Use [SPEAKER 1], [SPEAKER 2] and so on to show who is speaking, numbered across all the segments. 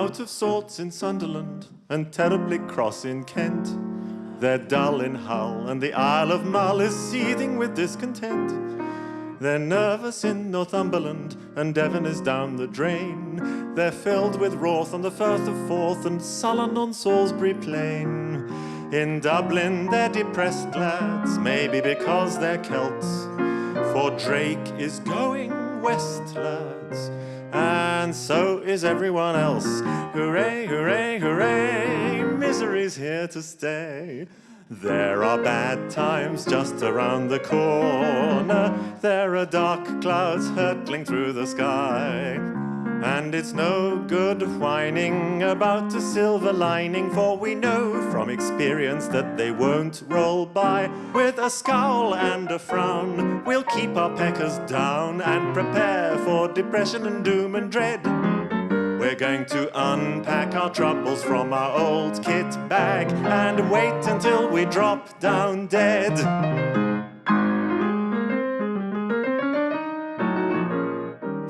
[SPEAKER 1] out of sorts in Sunderland and terribly cross in Kent. They're dull in Hull and the Isle of Mull is seething with discontent. They're nervous in Northumberland and Devon is down the drain. They're filled with wrath on the Firth of Forth and sullen on Salisbury Plain. In Dublin they're depressed lads, maybe because they're Celts, for Drake is going west, lads, and so is everyone else. Hooray, hooray, hooray, misery's here to stay. There are bad times just around the corner. There are dark clouds hurtling through the sky. And it's no good whining about a silver lining, for we know from experience that they won't roll by. With a scowl and a frown, we'll keep our peckers down and prepare for depression and doom and dread. We're going to unpack our troubles from our old kit bag and wait until we drop down dead.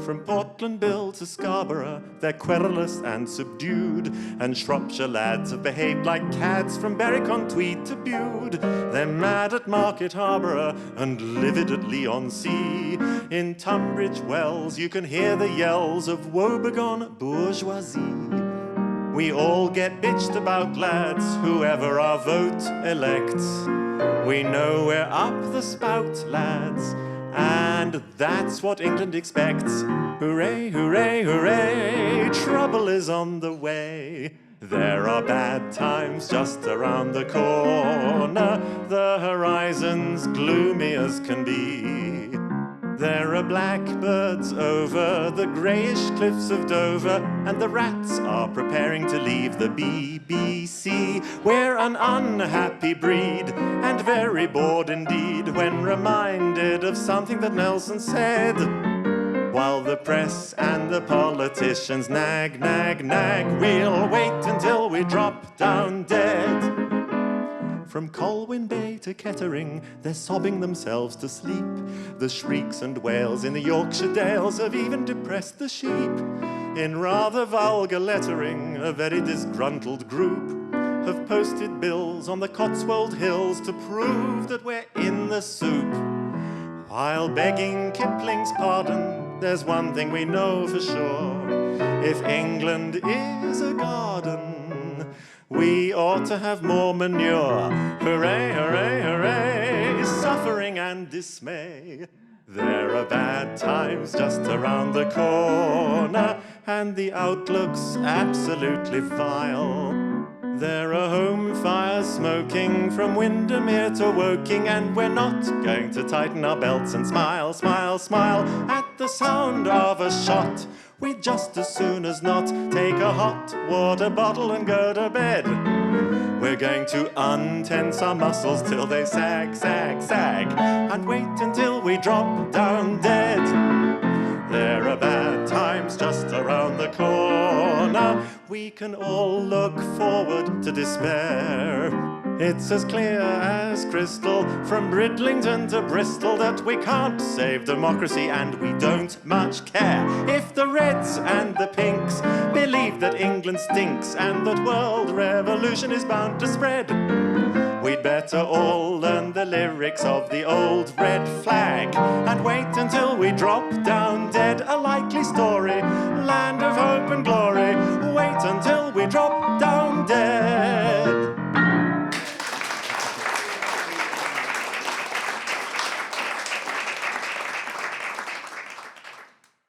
[SPEAKER 1] From Portland Bill to Scarborough, they're querulous and subdued, and Shropshire lads have behaved like cads from Berwick-on-Tweed to Bude. They're mad at Market Harborough and livid at Leigh-on-Sea. In Tunbridge Wells you can hear the yells of woebegone bourgeoisie. We all get bitched about, lads, whoever our vote elects. We know we're up the spout, lads, and that's what England expects. Hooray, hooray, hooray, trouble is on the way. There are bad times just around the corner. The horizon's gloomy as can be. There are blackbirds over the greyish cliffs of Dover, and the rats are preparing to leave the BBC. We're an unhappy breed, and very bored indeed, when reminded of something that Nelson said. While the press and the politicians nag, nag, nag, we'll wait until we drop down dead. From Colwyn Bay to Kettering, they're sobbing themselves to sleep. The shrieks and wails in the Yorkshire dales have even depressed the sheep. In rather vulgar lettering, a very disgruntled group have posted bills on the Cotswold Hills to prove that we're in the soup. While begging Kipling's pardon, there's one thing we know for sure. If England is a garden, we ought to have more manure. Hooray, hooray, hooray, suffering and dismay. There are bad times just around the corner, and the outlook's absolutely vile. There are home fires smoking from Windermere to Woking, and we're not going to tighten our belts and smile, smile, smile at the sound of a shot. We'd just as soon as not take a hot water bottle and go to bed. We're going to untense our muscles till they sag, sag, sag, and wait until we drop down dead. There are bad times just around the corner. We can all look forward to despair. It's as clear as crystal from Bridlington to Bristol that we can't save democracy, and we don't much care if the Reds and the Pinks believe that England stinks and that world revolution is bound to spread. We'd better all learn the lyrics of the old red flag